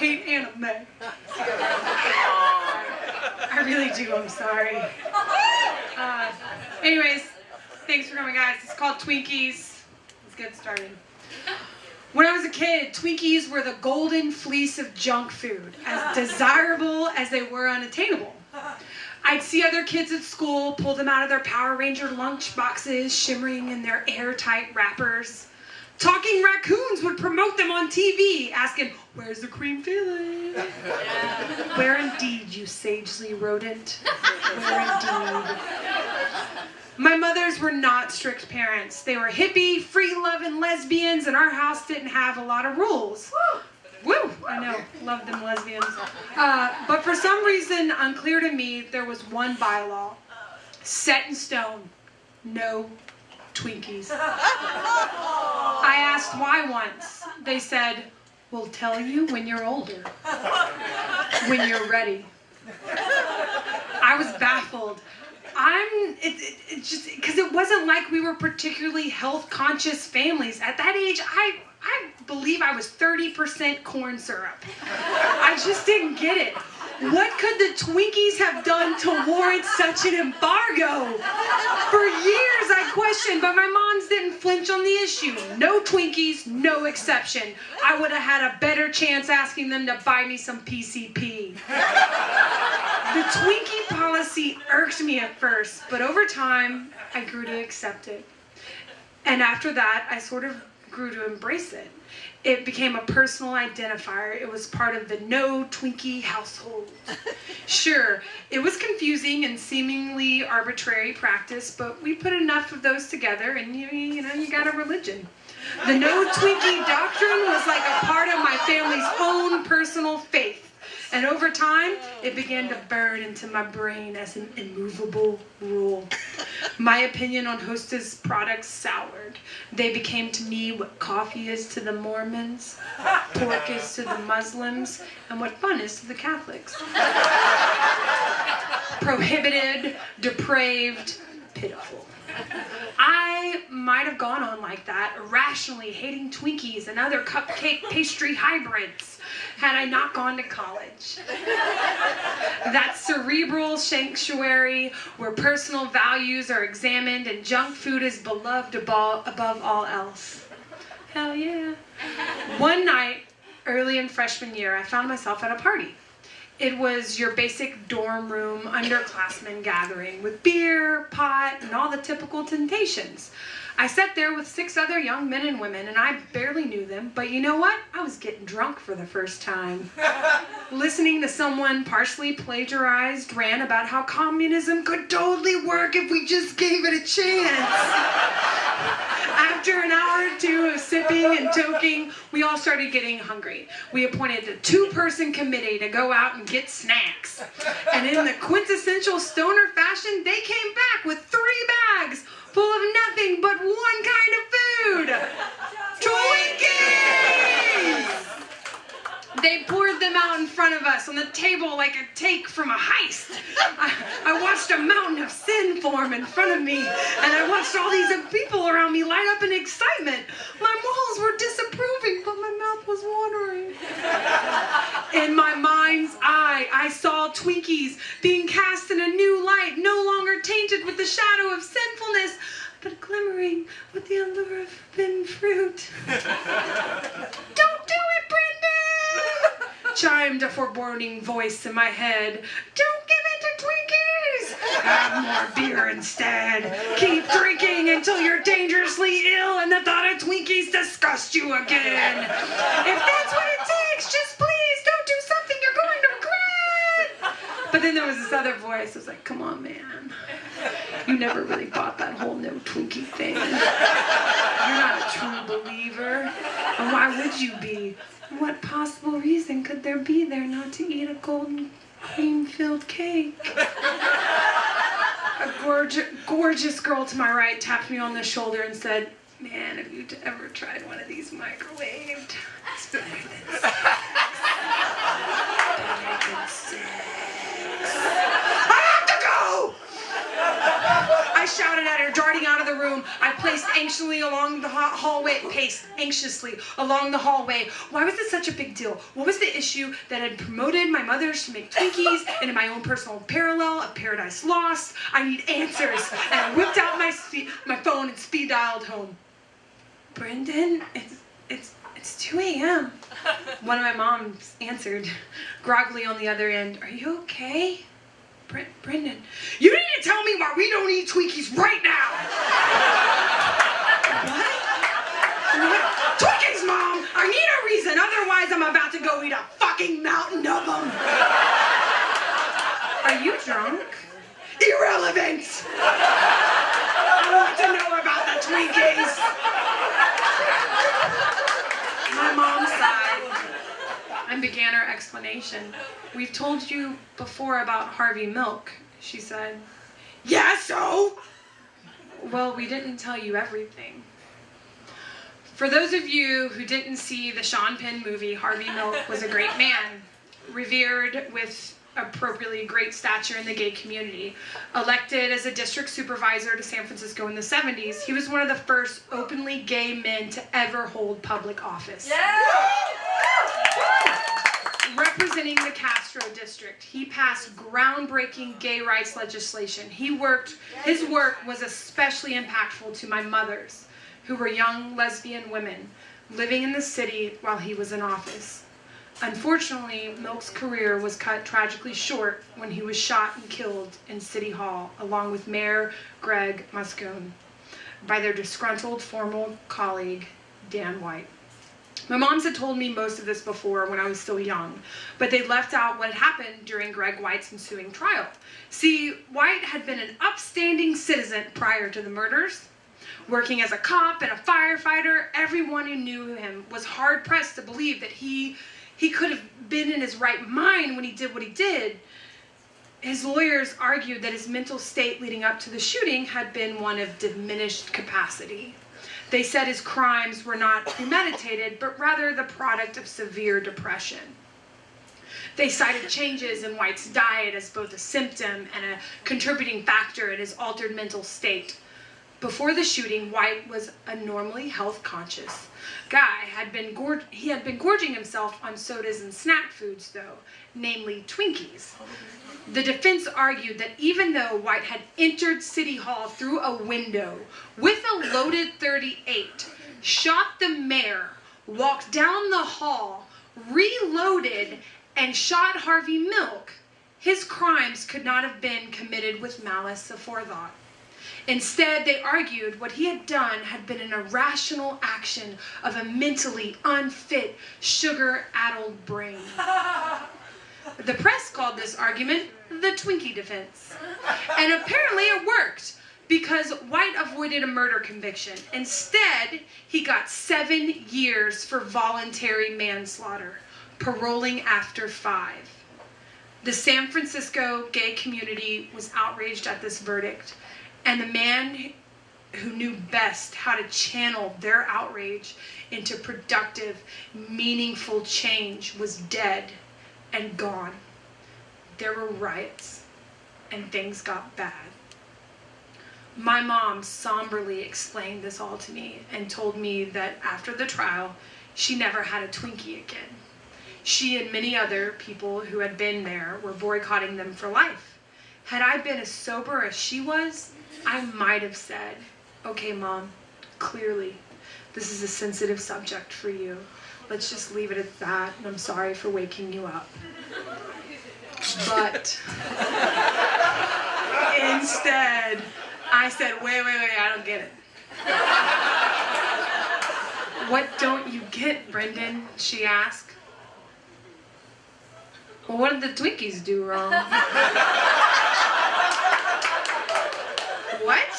hate anime. I really do, I'm sorry. Anyways, thanks for coming, guys. It's called Twinkies. Let's get started. When I was a kid, Twinkies were the golden fleece of junk food, as desirable as they were unattainable. I'd see other kids at school pull them out of their Power Ranger lunch boxes, shimmering in their airtight wrappers. Talking raccoons would promote them on TV, asking, "Where's the cream filling?" Where indeed, you sagely rodent? Where indeed? My mothers were not strict parents. They were hippie, free-loving lesbians, and our house didn't have a lot of rules. Woo! I know, love them lesbians. But for some reason, unclear to me, there was one bylaw, set in stone: no Twinkies. I asked why once. They said, "We'll tell you when you're older, when you're ready." I was baffled. It's just because it wasn't like we were particularly health-conscious families. At that age, I believe I was 30% corn syrup. I just didn't get it. What could the Twinkies have done to warrant such an embargo? For years I questioned, but my moms didn't flinch on the issue. No Twinkies, no exception. I would have had a better chance asking them to buy me some PCP. The Twinkie policy irked me at first, but over time, I grew to accept it. And after that, I sort of grew to embrace it. It became a personal identifier. It was part of the no Twinkie household. Sure, it was confusing and seemingly arbitrary practice, but we put enough of those together and you got a religion. The no Twinkie doctrine was like a part of my family's own personal faith. And over time, it began to burn into my brain as an immovable rule. My opinion on Hostess products soured. They became to me what coffee is to the Mormons, pork is to the Muslims, and what fun is to the Catholics. Prohibited, depraved, pitiful. I might have gone on like that, irrationally hating Twinkies and other cupcake pastry hybrids, had I not gone to college. That cerebral sanctuary where personal values are examined and junk food is beloved above all else. Hell yeah. One night, early in freshman year, I found myself at a party. It was your basic dorm room underclassmen gathering with beer, pot, and all the typical temptations. I sat there with 6 other young men and women, and I barely knew them, but you know what? I was getting drunk for the first time. Listening to someone partially plagiarized rant about how communism could totally work if we just gave it a chance. After an hour or two of sipping and toking, we all started getting hungry. We appointed a 2-person committee to go out and get snacks. And in the quintessential stoner fashion, they came back with 3 bags full of nothing but one kind of food. Twinkies! They poured them out in front of us on the table like a take from a heist. I watched a mountain of sin form in front of me, and I watched all these people around me light up in excitement. My walls were disapproving, but my mouth was watering. In my mind's eye, I saw Twinkies being cast in a new light, no longer tainted with the shadow of sinfulness, but glimmering with the allure of forbidden fruit. "Don't do it, Brendan!" chimed a foreboding voice in my head. "Don't give in to Twinkies! Have more beer instead. Keep drinking until you're dangerously ill and the thought of Twinkies disgusts you again. If that's what it takes, just please don't do something you're going to regret." But then there was this other voice that was like, "Come on, man. You never really bought that whole no Twinkie thing. You're not a true believer. And why would you be? What possible reason could there be there not to eat a golden cream-filled cake?" A gorgeous girl to my right tapped me on the shoulder and said, "Man, have you ever tried one of these microwaved? It's better than sex. Better than sex." I have to go! I shouted at her, darting out of the room. I played paced anxiously along the hallway. Why was this such a big deal? What was the issue that had promoted my mother's to make Twinkies into my own personal parallel of Paradise Lost? I need answers. And I whipped out my phone and speed dialed home. Brendan, it's 2 a.m. One of my moms answered, groggily on the other end. Are you okay? Brendan, you need to tell me why we don't eat Twinkies right now. What? Twinkies, Mom! I need a reason, otherwise I'm about to go eat a fucking mountain of them. Are you drunk? Irrelevant! I want to know about the Twinkies. My mom sighed and began her explanation. We've told you before about Harvey Milk, she said. Yeah, so? Well, we didn't tell you everything. For those of you who didn't see the Sean Penn movie, Harvey Milk was a great man, revered with appropriately great stature in the gay community. Elected as a district supervisor to San Francisco in the 70s, he was one of the first openly gay men to ever hold public office. Yeah! Representing the Castro district, he passed groundbreaking gay rights legislation. His work was especially impactful to my mothers, who were young lesbian women living in the city while he was in office. Unfortunately, Milk's career was cut tragically short when he was shot and killed in City Hall, along with Mayor Greg Moscone, by their disgruntled former colleague, Dan White. My moms had told me most of this before when I was still young, but they left out what had happened during Greg White's ensuing trial. See, White had been an upstanding citizen prior to the murders. Working as a cop and a firefighter, everyone who knew him was hard-pressed to believe that he could have been in his right mind when he did what he did. His lawyers argued that his mental state leading up to the shooting had been one of diminished capacity. They said his crimes were not premeditated, but rather the product of severe depression. They cited changes in White's diet as both a symptom and a contributing factor in his altered mental state. Before the shooting, White was a normally health-conscious guy. He had been gorging himself on sodas and snack foods, though, namely Twinkies. The defense argued that even though White had entered City Hall through a window with a loaded .38, shot the mayor, walked down the hall, reloaded, and shot Harvey Milk, his crimes could not have been committed with malice aforethought. Instead, they argued what he had done had been an irrational action of a mentally unfit, sugar-addled brain. The press called this argument the Twinkie defense. And apparently it worked, because White avoided a murder conviction. Instead, he got 7 years for voluntary manslaughter, paroling after 5. The San Francisco gay community was outraged at this verdict, and the man who knew best how to channel their outrage into productive, meaningful change was dead and gone. There were riots, and things got bad. My mom somberly explained this all to me and told me that after the trial, she never had a Twinkie again. She and many other people who had been there were boycotting them for life. Had I been as sober as she was, I might have said, "Okay, Mom, clearly, this is a sensitive subject for you. Let's just leave it at that, and I'm sorry for waking you up." But instead, I said, wait, I don't get it. "What don't you get, Brendan?" she asked. "Well, what did the Twinkies do wrong?" "What?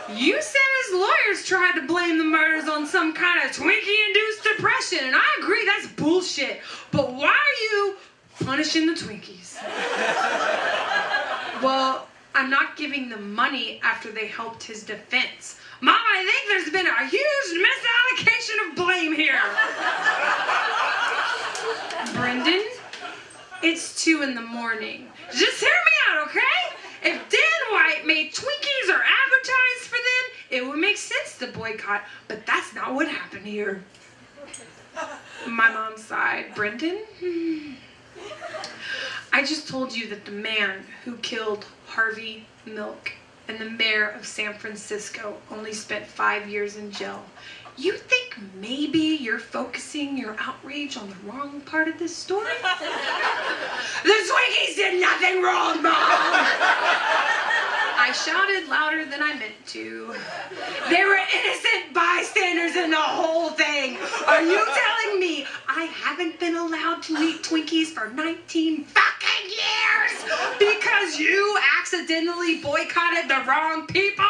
You said his lawyers tried to blame the murders on some kind of Twinkie-induced depression, and I agree, that's bullshit. But why are you punishing the Twinkies?" "Well, I'm not giving them money after they helped his defense." "Mom, I think there's been a huge misallocation of blame here." "Brendan, it's 2 a.m. Just hear me out, okay? If Dan White made Twinkies or advertised for them, it would boycott, but that's not what happened here. My mom sighed. Brendan? I just told you that the man who killed Harvey Milk and the mayor of San Francisco only spent 5 years in jail. You think maybe you're focusing your outrage on the wrong part of this story? The Twinkies did nothing wrong, Mom! I shouted louder than I meant to. They were innocent bystanders in the whole thing. Are you telling me I haven't been allowed to eat Twinkies for 19 fucking years because you accidentally boycotted the wrong people?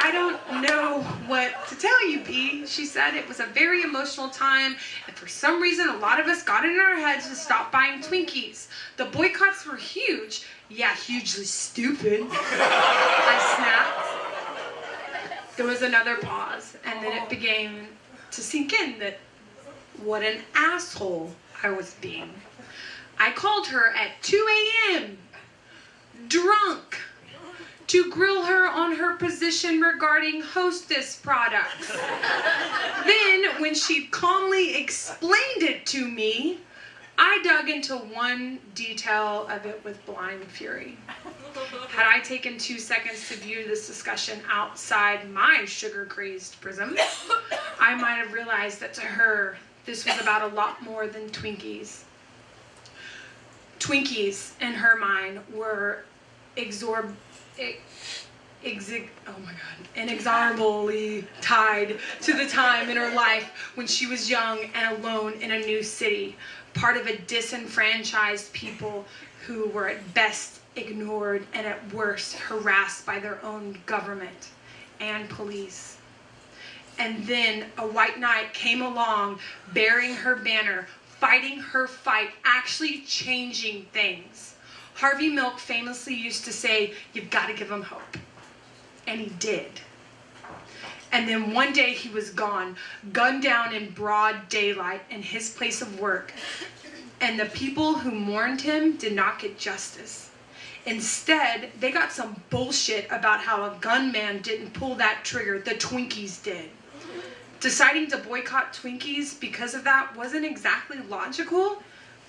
I don't know what to tell you, B. She said it was a very emotional time, and for some reason a lot of us got it in our heads to stop buying Twinkies. The boycotts were huge. Yeah, hugely stupid. I snapped. There was another pause, and then it began to sink in that what an asshole I was being. I called her at 2 a.m., drunk, to grill her on her position regarding Hostess products. Then, when she calmly explained it to me, I dug into one detail of it with blind fury. Had I taken 2 seconds to view this discussion outside my sugar-crazed prism, I might have realized that to her, this was about a lot more than Twinkies. Twinkies, in her mind, were inexorably tied to the time in her life when she was young and alone in a new city, part of a disenfranchised people who were at best ignored and at worst harassed by their own government and police. And then a white knight came along bearing her banner, fighting her fight, actually changing things. Harvey Milk famously used to say, "You've got to give them hope." And he did. And then one day he was gone, gunned down in broad daylight in his place of work. And the people who mourned him did not get justice. Instead, they got some bullshit about how a gunman didn't pull that trigger. The Twinkies did. Deciding to boycott Twinkies because of that wasn't exactly logical,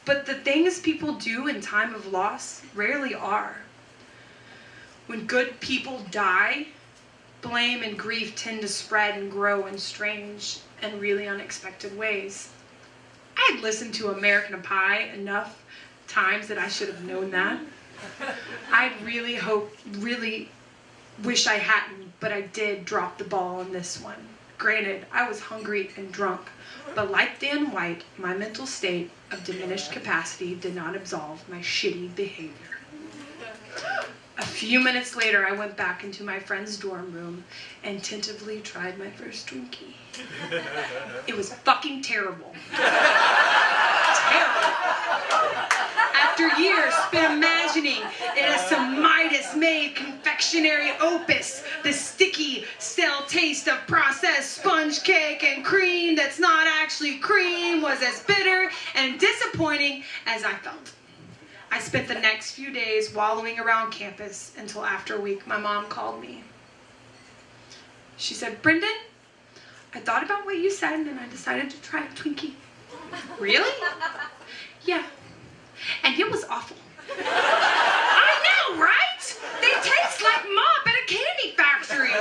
but the things people do in time of loss rarely are. When good people die, blame and grief tend to spread and grow in strange and really unexpected ways. I had listened to American Pie enough times that I should have known that. I really wish I hadn't, but I did drop the ball on this one. Granted, I was hungry and drunk, but like Dan White, my mental state of diminished capacity did not absolve my shitty behavior. A few minutes later, I went back into my friend's dorm room and tentatively tried my first Twinkie. It was fucking terrible. Terrible. After years spent imagining it as some Midas-made confectionery opus, the sticky, stale taste of processed sponge cake and cream that's not actually cream was as bitter and disappointing as I felt. I spent the next few days wallowing around campus until after a week my mom called me. She said, "Brendan, I thought about what you said and I decided to try a Twinkie." "Really?" "Yeah. And it was awful." "I know, right? They taste like mop at a candy factory."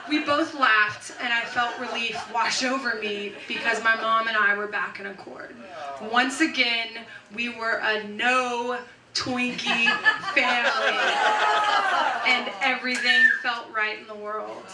We both laughed, and I felt relief wash over me because my mom and I were back in accord. Once again, we were a no Twinkie family, and everything felt right in the world.